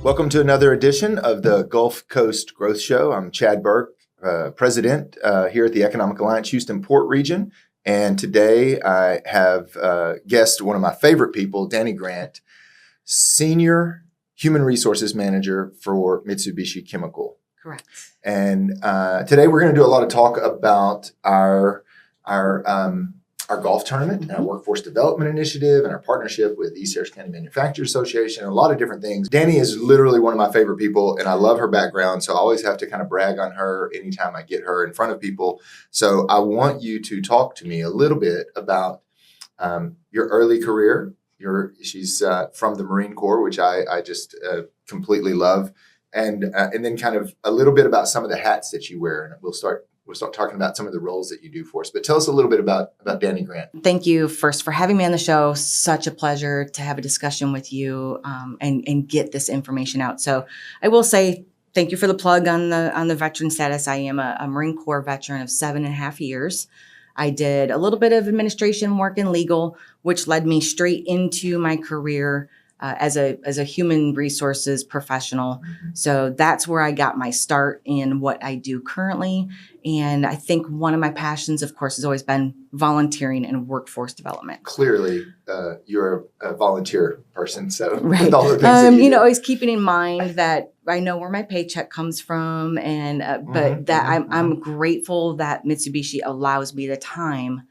Welcome to another edition of the Gulf Coast Growth Show. I'm Chad Burke, President here at the Economic Alliance Houston Port Region. And today I have guest one of my favorite people, Dani Grant, Senior Human Resources Manager for Mitsubishi Chemical. Correct. And today we're going to do a lot of talk about our golf tournament and our workforce development initiative and our partnership with East Harris County Manufacturers Association, and a lot of different things. Dani is literally one of my favorite people, and I love her background, so I always have to kind of brag on her anytime I get her in front of people. So I want you to talk to me a little bit about your early career. She's from the Marine Corps, which I just completely love, and then kind of a little bit about some of the hats that you wear, and we'll start talking about some of the roles that you do for us. But tell us a little bit about Dani Grant. Thank you first for having me on the show. Such a pleasure to have a discussion with you and get this information out. So I will say thank you for the plug on the veteran status. I am a Marine Corps veteran of 7.5 years. I did a little bit of administration work in legal, which led me straight into my career as a human resources professional. Mm-hmm. So that's where I got my start in what I do currently. And I think one of my passions, of course, has always been volunteering and workforce development. Clearly, you're a volunteer person. So right. With all the things that you do. Always keeping in mind that I know where my paycheck comes from, and but I'm grateful that Mitsubishi allows me the time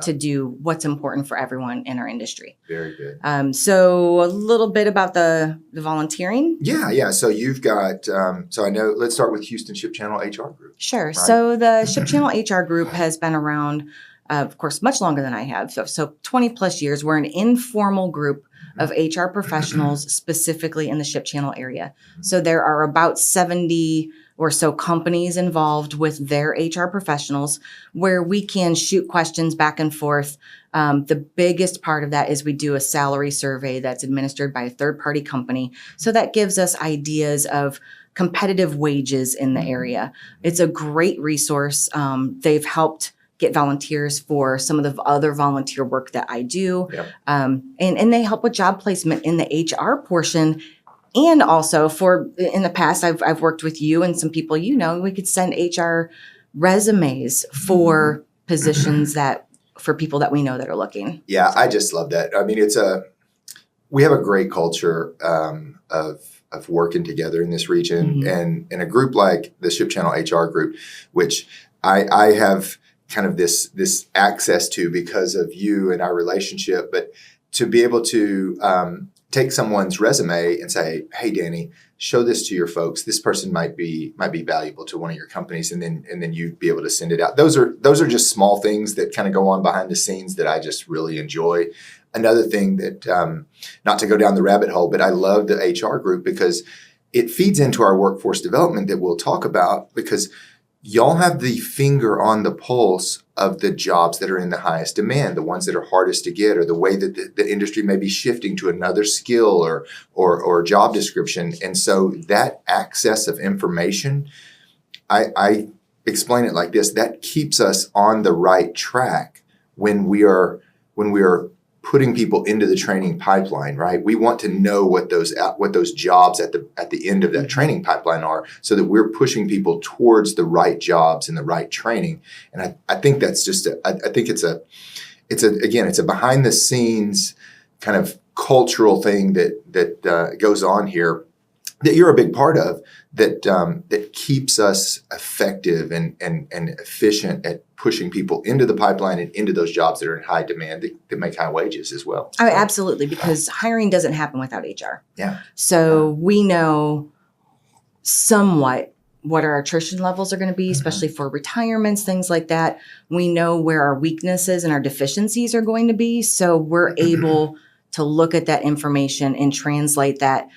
to do what's important for everyone in our industry. Very good. So a little bit about the volunteering. Yeah. So you've got, so I know, let's start with Houston Ship Channel HR Group. Sure. Right? So the Ship Channel HR Group has been around, of course, much longer than I have. So 20 plus years. We're an informal group of HR professionals specifically in the Ship Channel area. So there are about 70 or so companies involved with their HR professionals where we can shoot questions back and forth. The biggest part of that is we do a salary survey that's administered by a third-party company. So that gives us ideas of competitive wages in the area. It's a great resource. They've helped get volunteers for some of the other volunteer work that I do. Yep. And they help with job placement in the HR portion. And also in the past, I've worked with you and some people, we could send HR resumes for positions for people that we know that are looking. Yeah, I just love that. I mean, we have a great culture of working together in this region, mm-hmm. and in a group like the Ship Channel HR Group, which I have kind of this access to because of you and our relationship, but to be able to take someone's resume and say, "Hey, Dani, show this to your folks. This person might be valuable to one of your companies," and then you'd be able to send it out. Those are just small things that kind of go on behind the scenes that I just really enjoy. Another thing that, not to go down the rabbit hole, but I love the HR group because it feeds into our workforce development that we'll talk about, because y'all have the finger on the pulse of the jobs that are in the highest demand, the ones that are hardest to get, or the way that the industry may be shifting to another skill or job description. And so that access of information, I explain it like this, that keeps us on the right track when we are putting people into the training pipeline, right? We want to know what those jobs at the end of that training pipeline are, so that we're pushing people towards the right jobs and the right training. And I think that's just I think it's a behind the scenes kind of cultural thing that goes on here, that you're a big part of, that keeps us effective and efficient at pushing people into the pipeline and into those jobs that are in high demand that make high wages as well. Oh, absolutely, because hiring doesn't happen without HR. Yeah. So we know somewhat what our attrition levels are going to be, especially for retirements, things like that. We know where our weaknesses and our deficiencies are going to be. So we're able to look at that information and translate that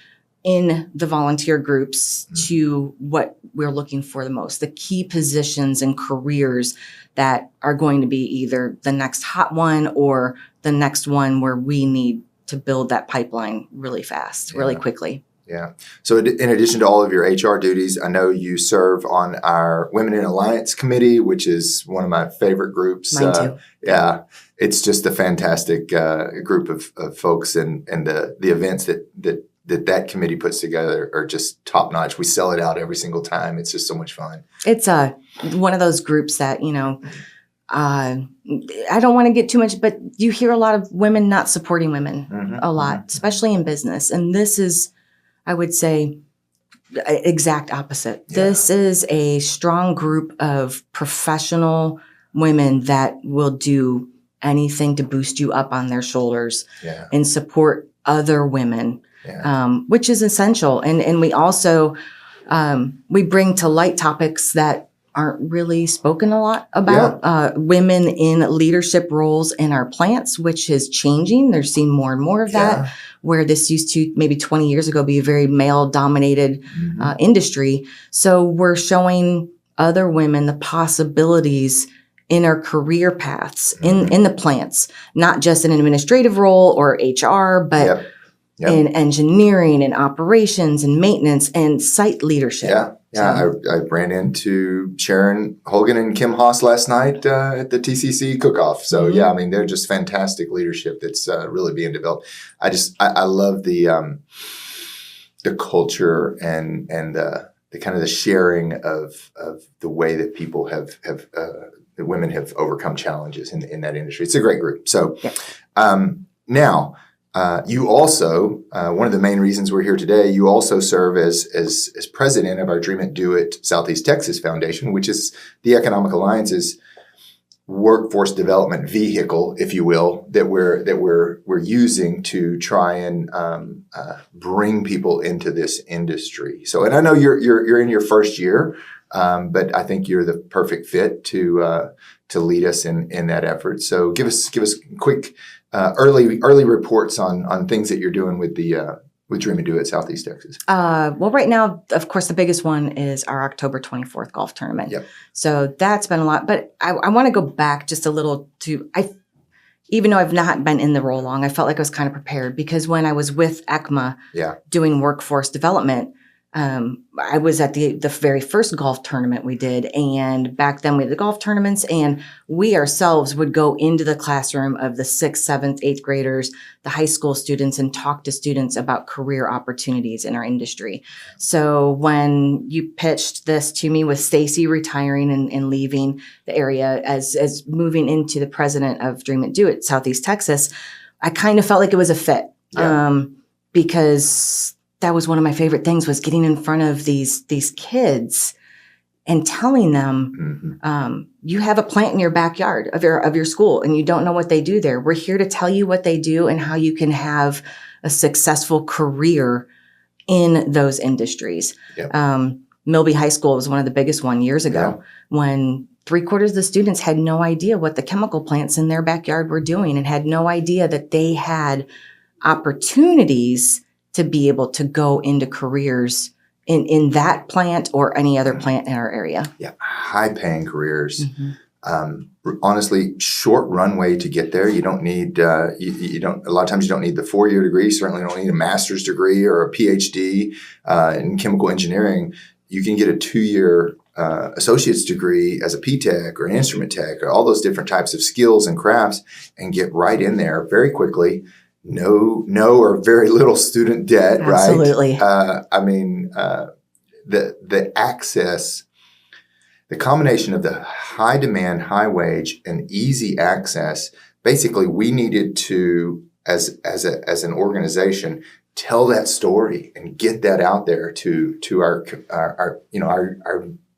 in the volunteer groups to what we're looking for the most, the key positions and careers that are going to be either the next hot one or the next one where we need to build that pipeline really fast, really quickly. Yeah. So in addition to all of your HR duties, I know you serve on our Women in Alliance Committee, which is one of my favorite groups. Mine too. Yeah. It's just a fantastic group of folks, and the events that that committee puts together are just top notch. We sell it out every single time. It's just so much fun. It's one of those groups that, I don't want to get too much, but you hear a lot of women not supporting women a lot, especially in business. And this is, I would say, exact opposite. Yeah. This is a strong group of professional women that will do anything to boost you up on their shoulders and support other women, which is essential. And we also, we bring to light topics that aren't really spoken a lot about. Women in leadership roles in our plants, which is changing. They're seeing more and more of that, where this used to maybe 20 years ago be a very male-dominated industry. So we're showing other women the possibilities in our career paths in the plants, not just in an administrative role or HR, but in engineering and operations and maintenance and site leadership. I ran into Sharon Holgan and Kim Haas last night at the TCC cook-off. So I mean, they're just fantastic leadership that's really being developed. I love the culture and the kind of the sharing of the way that people have that women have overcome challenges in that industry. It's a great group. So now. You also, one of the main reasons we're here today, you also serve as president of our Dream It, Do It Southeast Texas Foundation, which is the Economic Alliance's workforce development vehicle, if you will, that we're using to try and bring people into this industry. So, and I know you're in your first year, but I think you're the perfect fit to lead us in that effort. So, give us quick. Early reports on things that you're doing with Dream and Do It Southeast Texas. Well, right now, of course, the biggest one is our October 24th golf tournament. So that's been a lot. But I want to go back just a little to even though I've not been in the role long, I felt like I was kind of prepared because when I was with ECMA doing workforce development, I was at the very first golf tournament we did. And back then we had the golf tournaments and we ourselves would go into the classroom of the 6th, 7th, 8th graders, the high school students, and talk to students about career opportunities in our industry. So when you pitched this to me with Stacy retiring and leaving the area as moving into the president of Dream It, Do It Southeast Texas, I kind of felt like it was a fit because that was one of my favorite things was getting in front of these kids and telling them, you have a plant in your backyard of your school and you don't know what they do there. We're here to tell you what they do and how you can have a successful career in those industries. Milby High School was one of the biggest one years ago when 3/4 of the students had no idea what the chemical plants in their backyard were doing and had no idea that they had opportunities to be able to go into careers in that plant or any other plant in our area. High paying careers. Honestly, short runway to get there. You don't need, you don't, a lot of times you don't need the 4-year degree. You certainly don't need a master's degree or a PhD in chemical engineering. You can get a 2-year associate's degree as a P-Tech or an instrument tech or all those different types of skills and crafts and get right in there very quickly. No or very little student debt, Absolutely. Right? I mean, the access, the combination of the high demand, high wage, and easy access. Basically, we needed to, as an organization, tell that story and get that out there to our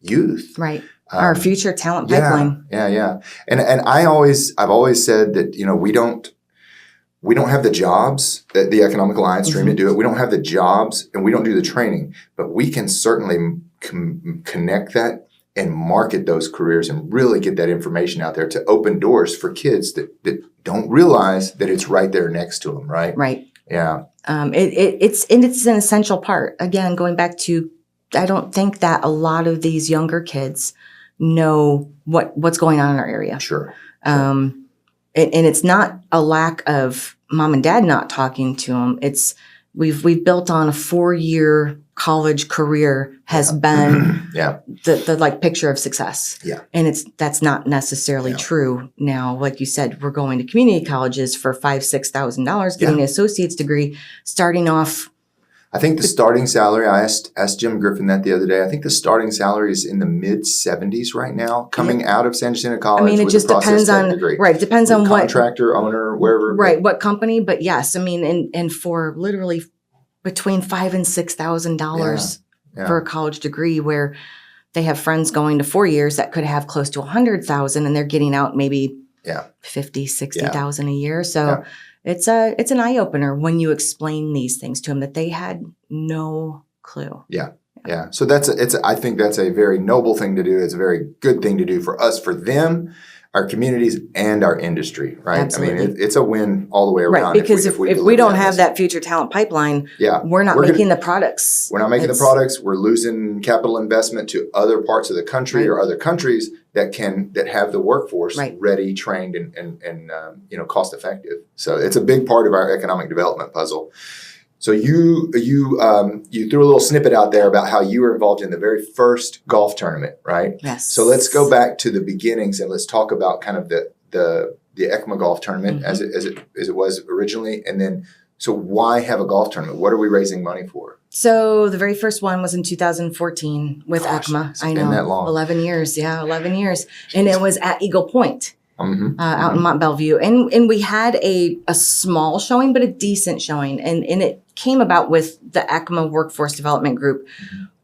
youth, right? Our future talent pipeline. And I've always said that we don't have the jobs that the Economic Alliance Dream to Do It. We don't have the jobs and we don't do the training, but we can certainly connect that and market those careers and really get that information out there to open doors for kids that don't realize that it's right there next to them, right? Right. Yeah. It's an essential part. Again, going back to, I don't think that a lot of these younger kids know what's going on in our area. Sure. And it's not a lack of mom and dad not talking to them. It's we've built on a 4-year college career has been the like picture of success. And that's not necessarily true now. Like you said, we're going to community colleges for $5,000-$6,000, getting an associate's degree, starting off I think the starting salary, I asked Jim Griffin that the other day. I think the starting salary is in the mid 70s right now, coming out of San Jacinto College. I mean, it with just a process depends tech on, degree. right, depends With on what contractor, owner, wherever. Right, what company, but yes, I mean, and for literally between $5,000 and $6,000 for a college degree, where they have friends going to 4 years that could have close to 100,000, and they're getting out maybe 50, 60,000 a year. So it's an eye opener when you explain these things to them that they had no clue. Yeah. So I think that's a very noble thing to do. It's a very good thing to do for us, for them, our communities, and our industry, right? Absolutely. I mean, it's a win all the way around. Right, because if we deliver don't that have message. that future talent pipeline, we're not making the products. We're not making the products. We're losing capital investment to other parts of the country or other countries that have the workforce ready, trained, and cost effective. So it's a big part of our economic development puzzle. So you threw a little snippet out there about how you were involved in the very first golf tournament, right? Yes. So let's go back to the beginnings and let's talk about kind of the ECMA golf tournament as it was originally, and then so why have a golf tournament? What are we raising money for? So the very first one was in 2014 with ECMA. It's been that long. 11 years. Yeah, 11 years, and it was at Eagle Point. Out in Mont Belvieu. And we had a small showing, but a decent showing. And it came about with the ECMA Workforce Development Group,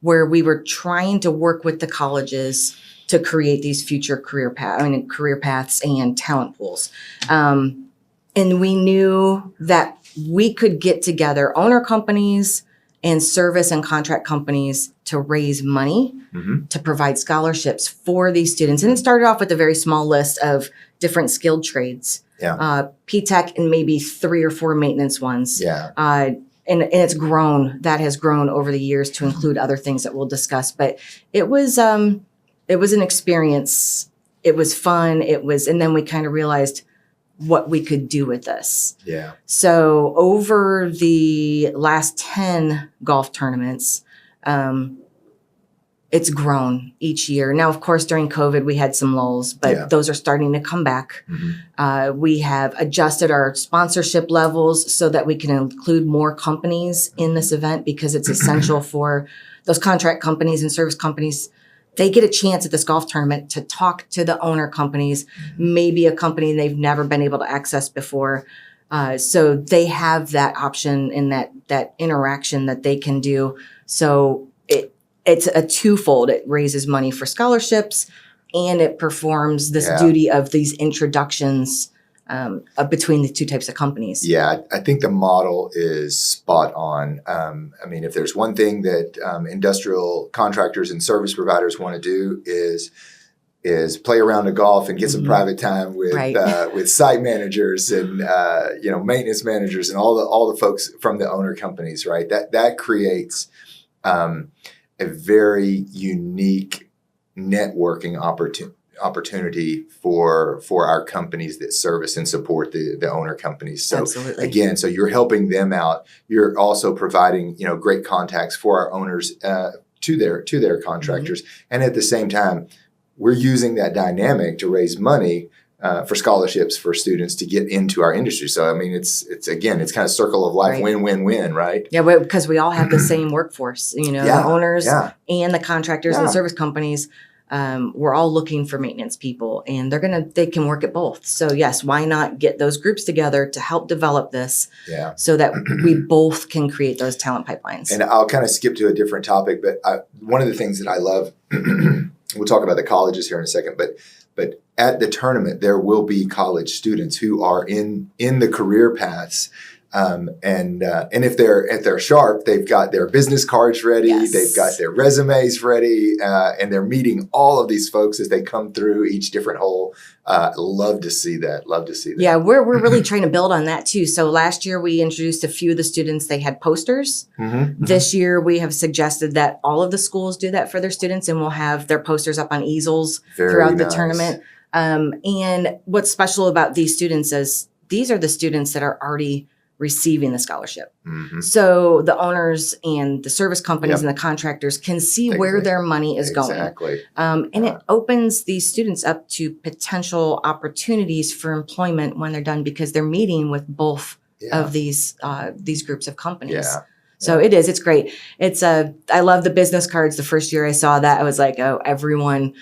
where we were trying to work with the colleges to create these future career paths and talent pools. And we knew that we could get together owner companies and service and contract companies to raise money to provide scholarships for these students. And it started off with a very small list of different skilled trades, P-Tech and maybe 3 or 4 maintenance ones. And it's grown. That has grown over the years to include other things that we'll discuss. But it was an experience. It was fun. And then we kind of realized what we could do with this. So over the last 10 golf tournaments, it's grown each year. Now, of course, during COVID, we had some lulls, but those are starting to come back. We have adjusted our sponsorship levels so that we can include more companies in this event, because it's essential for those contract companies and service companies. They get a chance at this golf tournament to talk to the owner companies, maybe a company they've never been able to access before. So they have that option and that interaction that they can do. So it's a twofold. It raises money for scholarships, and it performs this duty of these introductions between the two types of companies. Yeah, I think the model is spot on. I mean, if there's one thing that industrial contractors and service providers want to do is play around a golf and get some private time with site managers and maintenance managers and all the folks from the owner companies, right? That creates a very unique networking opportunity for our companies that service and support the owner companies. So again, so you're helping them out. You're also providing great contacts for our owners to their contractors, and at the same time, we're using that dynamic to raise money for scholarships for students to get into our industry. So, I mean, it's kind of circle of life, win, win, win, right? Yeah, because we all have the same workforce, the owners and the contractors and the service companies. We're all looking for maintenance people, and they can work at both. So yes, why not get those groups together to help develop this so that we both can create those talent pipelines. And I'll kind of skip to a different topic, but one of the things that I love, we'll talk about the colleges here in a second, but at the tournament, there will be college students who are in the career paths. And if they're sharp, they've got their business cards ready, they've got their resumes ready, and they're meeting all of these folks as they come through each different hole. Love to see that. Yeah, we're really trying to build on that too. So last year we introduced a few of the students. They had posters. This year we have suggested that all of the schools do that for their students, and we'll have their posters up on easels throughout the tournament. And what's special about these students is these are the students that are already receiving the scholarship. So the owners and the service companies and the contractors can see where their money is going. And it opens these students up to potential opportunities for employment when they're done, because they're meeting with both of these groups of companies. So it's great. I love the business cards. The first year I saw that, I was like, oh, every one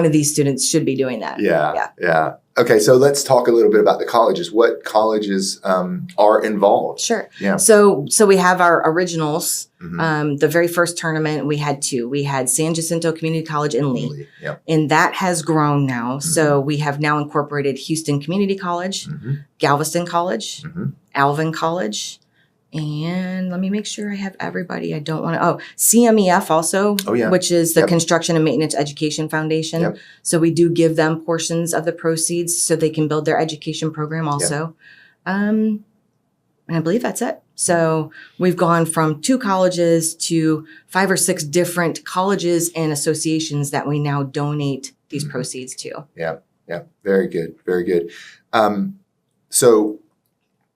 of these students should be doing that. Yeah. Okay, so let's talk a little bit about the colleges. What colleges are involved? Sure. Yeah. So we have our originals. Mm-hmm. The very first tournament, we had 2. We had San Jacinto Community College in Lee. Yep. And that has grown now. Mm-hmm. So we have now incorporated Houston Community College, Mm-hmm. Galveston College, Mm-hmm. Alvin College, and let me make sure I have everybody. I don't want to. Oh, CMEF also, which is the Construction and Maintenance Education Foundation. Yep. So we do give them portions of the proceeds so they can build their education program also. And I believe that's it. So we've gone from 2 colleges to 5 or 6 different colleges and associations that we now donate these proceeds to. Yeah. Very good. Very good. So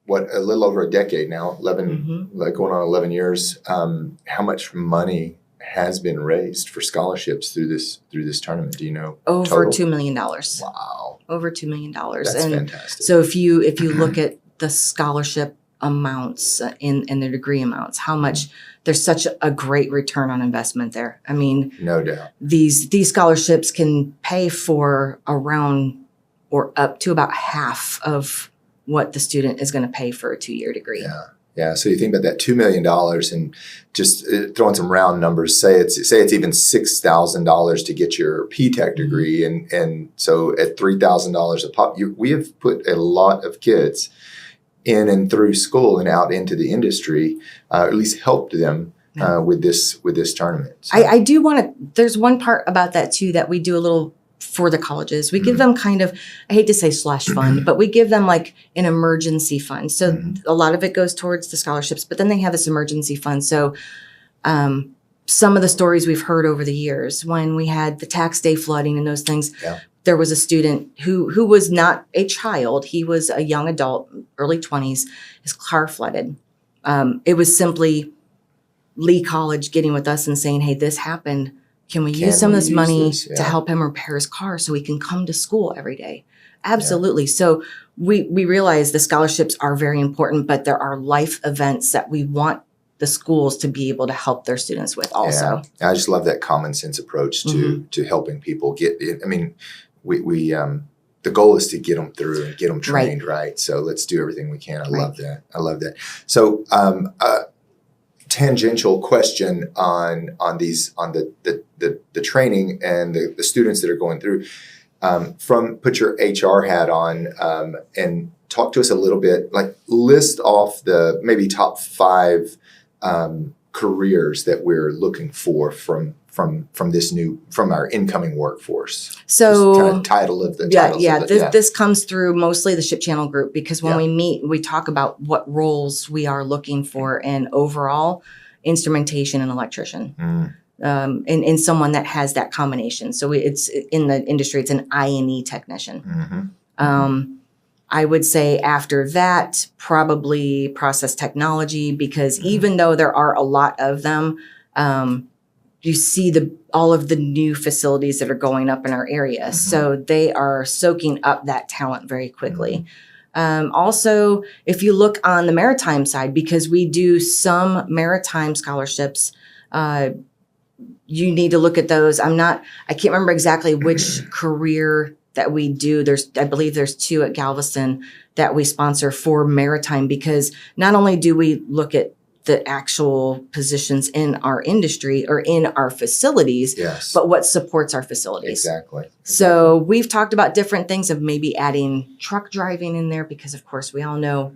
a little over a decade now, 11, like going on 11 years. How much money has been raised for scholarships through this tournament? Do you know? Over total? $2 million. Wow. Over $2 million. That's fantastic. So if you look at the scholarship amounts and their degree amounts, how much there's such a great return on investment there. I mean, no doubt. These scholarships can pay for around or up to about half of what the student is going to pay for a 2-year degree. Yeah. So you think about that $2 million and just throwing some round numbers, say it's even $6,000 to get your P-Tech degree. And so at $3,000 a pop, we have put a lot of kids in and through school and out into the industry, at least helped them with this tournament. So. I do want to, there's one part about that too, that we do a little for the colleges. We give them kind of, I hate to say slush fund, but we give them like an emergency fund. So a lot of it goes towards the scholarships, but then they have this emergency fund. So some of the stories we've heard over the years, when we had the tax day flooding and those things, there was a student who was not a child. He was a young adult, early 20s. His car flooded. It was simply Lee College getting with us and saying, hey, this happened. Can we use some of this money to help him repair his car so he can come to school every day? Absolutely. So we realize the scholarships are very important, but there are life events that we want the schools to be able to help their students with also. Yeah. I just love that common sense approach to helping people get it. I mean, we the goal is to get them through and get them trained, right? So let's do everything we can. I love that. So tangential question on the training and the students that are going through. Put your HR hat on and talk to us a little bit. Like list off the maybe top 5 careers that we're looking for from our incoming workforce. So just kind of title of the this comes through mostly the Ship Channel group, because when we meet, we talk about what roles we are looking for, and overall instrumentation and electrician. And someone that has that combination. So it's in the industry, it's an I&E technician. I would say after that, probably process technology, because even though there are a lot of them, you see all of the new facilities that are going up in our area. So they are soaking up that talent very quickly. Also, if you look on the maritime side, because we do some maritime scholarships, you need to look at those. I can't remember exactly which career that we do. I believe there's 2 at Galveston that we sponsor for maritime, because not only do we look at the actual positions in our industry or in our facilities, but what supports our facilities. Exactly. So we've talked about different things of maybe adding truck driving in there, because of course we all know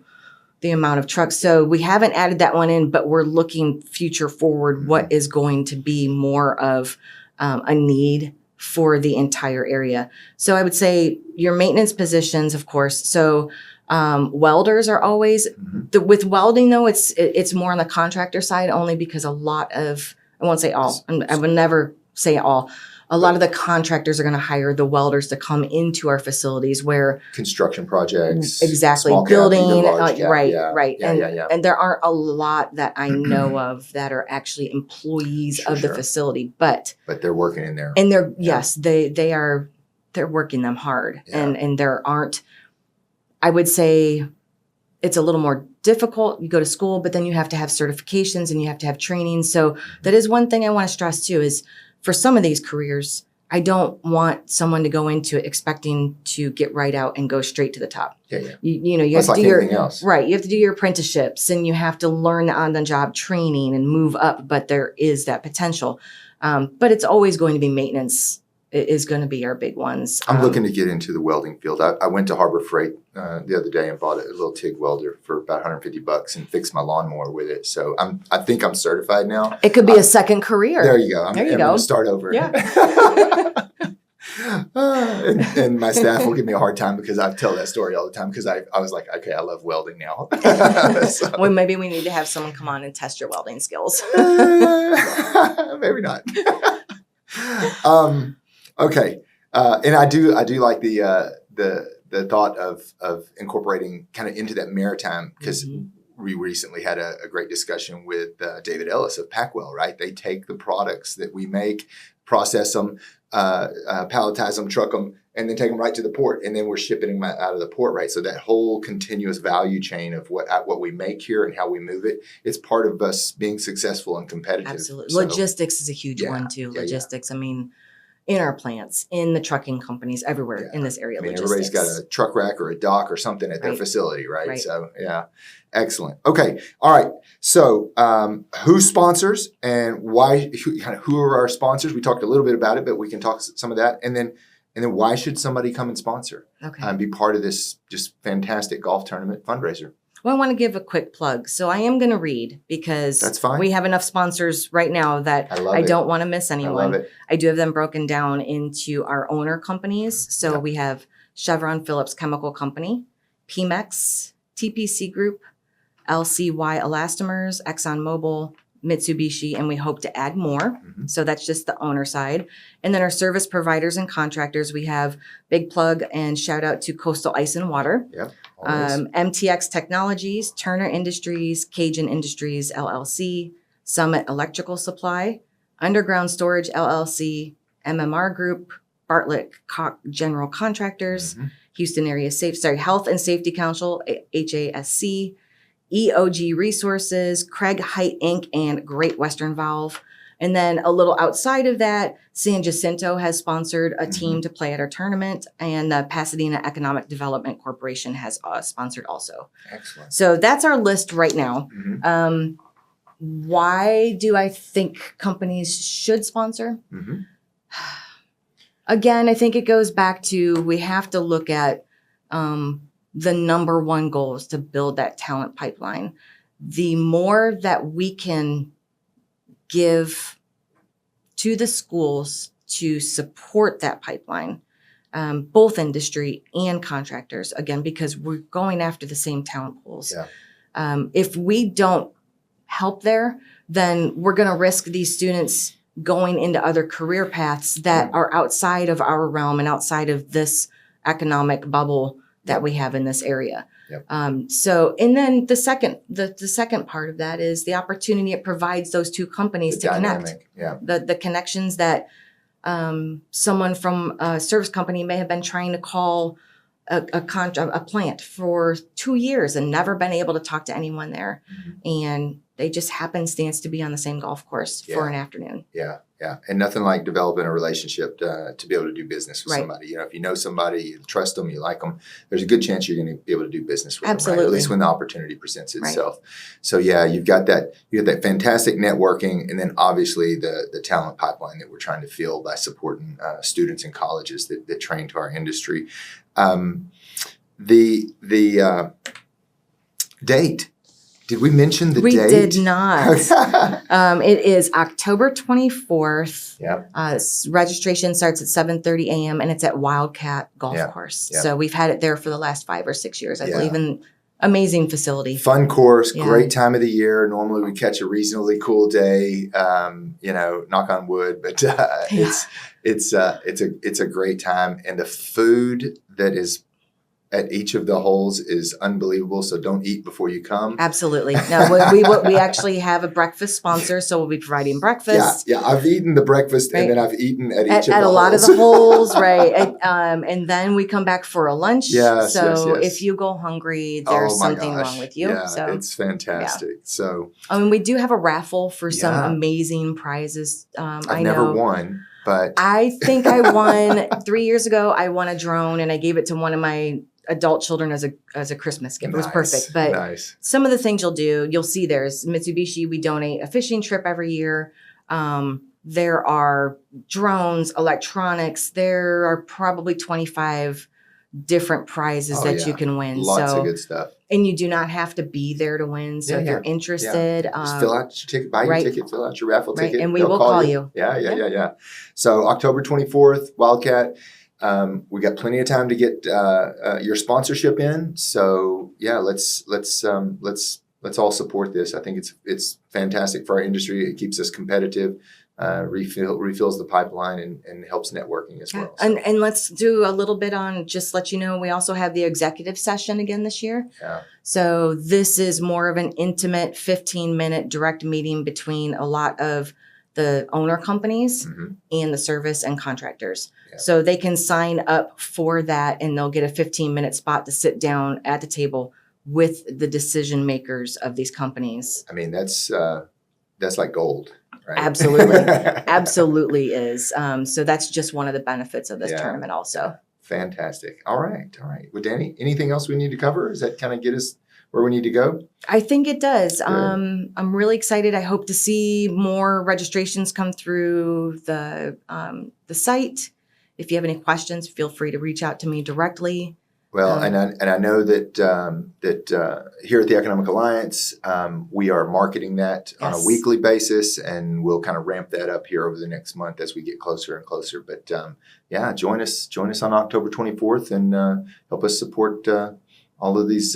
the amount of trucks. So we haven't added that one in, but we're looking future forward, what is going to be more of a need for the entire area. So I would say your maintenance positions, of course. So welders are always with welding though. It's more on the contractor side, only because a lot of, I won't say all, I would never say all. A lot of the contractors are going to hire the welders to come into our facilities where construction projects, exactly, small cap, building, large cap, right. Yeah. And there aren't a lot that I know of that are actually employees of the facility, but they're working in there. And they're working them hard. And there aren't, I would say it's a little more difficult. You go to school, but then you have to have certifications and you have to have training. So that is one thing I want to stress too, is for some of these careers, I don't want someone to go into it expecting to get right out and go straight to the top. Yeah, yeah. You know, you That's have to like do anything else. right. You have to do your apprenticeships and you have to learn the on-the-job training and move up. But there is that potential. But it's always going to be maintenance is going to be our big ones. I'm looking to get into the welding field. I went to Harbor Freight the other day and bought a little TIG welder for about $150 and fixed my lawnmower with it. So I think I'm certified now. It could be a second career. There you go. I'm There you going go. to start over. Yeah. And my staff will give me a hard time because I tell that story all the time because I was like, okay, I love welding now. So, Well, maybe we need to have someone come on and test your welding skills. maybe not. Okay. And I do like the thought of incorporating kind of into that maritime, because we recently had a great discussion with David Ellis of Packwell, right? They take the products that we make, process them, palletize them, truck them, and then take them right to the port. And then we're shipping them out of the port, right? So that whole continuous value chain of what we make here and how we move it, it's part of us being successful and competitive. Absolutely. So, Logistics is a huge one too. Logistics. I mean, in our plants, in the trucking companies, everywhere in this area. I mean, logistics. everybody's got a truck rack or a dock or something at their Right. facility, right? Right. So, yeah, excellent. Okay, all right. So, who sponsors and why? Who are our sponsors? We talked a little bit about it, but we can talk some of that, and then why should somebody come and sponsor and be part of this just fantastic golf tournament fundraiser? Well, I want to give a quick plug. So I am going to read because That's fine. We have enough sponsors right now that I don't want to miss anyone. I love it. I do have them broken down into our owner companies. So we have Chevron Phillips Chemical Company, Pemex, TPC Group, LCY Elastomers, ExxonMobil, Mitsubishi, and we hope to add more. So that's just the owner side. And then our service providers and contractors, we have big plug and shout out to Coastal Ice and Water, Yep. MTX Technologies, Turner Industries, Cajun Industries LLC, Summit Electrical Supply, Underground Storage LLC, MMR Group, Bartlett General Contractors, Houston Area Health and Safety Council, HASC, EOG Resources, Craig Height Inc., and Great Western Valve. And then a little outside of that, San Jacinto has sponsored a team to play at our tournament, and the Pasadena Economic Development Corporation has sponsored also. Excellent. So that's our list right now. Why do I think companies should sponsor? Again, I think it goes back to we have to look at the number one goal is to build that talent pipeline. The more that we can give to the schools to support that pipeline, both industry and contractors, again, because we're going after the same talent pools. If we don't help there, then we're going to risk these students going into other career paths that are outside of our realm and outside of this economic bubble that we have in this area. So, and then the second part of that is the opportunity it provides those two companies to connect. The connections that someone from a service company may have been trying to call a plant for 2 years and never been able to talk to anyone there. And they just happenstance to be on the same golf course for an afternoon. Yeah. And nothing like developing a relationship to be able to do business with somebody. You know, if you know somebody, you trust them, you like them, there's a good chance you're going to be able to do business with them, right? At least when the opportunity presents itself. So yeah, you've got that fantastic networking, and then obviously the talent pipeline that we're trying to fill by supporting students in colleges that train to our industry. The date. Did we mention the date? We did not. It is October 24th. Registration starts at 7:30 a.m. and it's at Wildcat Golf Course. So we've had it there for the last 5 or 6 years, I believe. And amazing facility. Fun course, great time of the year. Normally we catch a reasonably cool day. Knock on wood, but it's a great time, and the food that is at each of the holes is unbelievable. So don't eat before you come. Absolutely. No, we actually have a breakfast sponsor, so we'll be providing breakfast. Yeah. I've eaten the breakfast Right. and then I've eaten at each of the At a holes. lot of the holes, right? And then we come back for a lunch. Yes, so yes. if you go hungry, there's Oh my something gosh. wrong with you. Yeah, So it's fantastic. So I mean, we do have a raffle for some Yeah. amazing prizes. I've never won, but I think I won 3 years ago. I won a drone and I gave it to one of my adult children as a Christmas gift. It was Nice, perfect. But nice. some of the things you'll see there's Mitsubishi. We donate a fishing trip every year. There are drones, electronics. There are probably 25 different prizes that you can win. Lots of good stuff. And you do not have to be there to win. So if you're interested, just fill out your ticket, buy your ticket, fill out your raffle ticket. And we will call you. Yeah. So October 24th, Wildcat. We got plenty of time to get your sponsorship in. So yeah, let's all support this. I think it's fantastic for our industry. It keeps us competitive, refills the pipeline, and helps networking as well. So. And let's do a little bit on just let you know we also have the executive session again this year. Yeah. So this is more of an intimate 15-minute direct meeting between a lot of the owner companies and the service and contractors. Yeah. So they can sign up for that and they'll get a 15-minute spot to sit down at the table with the decision makers of these companies. I mean, that's like gold, right? Absolutely. Absolutely is. So that's just one of the benefits of this tournament also. Fantastic. All right. Well, Dani, anything else we need to cover? Does that kind of get us where we need to go? I think it does. Good. I'm really excited. I hope to see more registrations come through the site. If you have any questions, feel free to reach out to me directly. Well, and I know that here at the Economic Alliance, we are marketing that on a weekly basis, and we'll kind of ramp that up here over the next month as we get closer and closer. But join us on October 24th and help us support all of these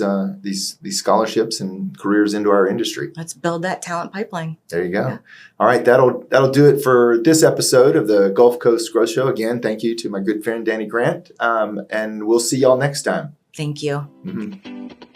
scholarships and careers into our industry. Let's build that talent pipeline. There you go. Yeah. All right, that'll do it for this episode of the Gulf Coast Growth Show. Again, thank you to my good friend Dani Grant, and we'll see y'all next time. Thank you. Mm-hmm.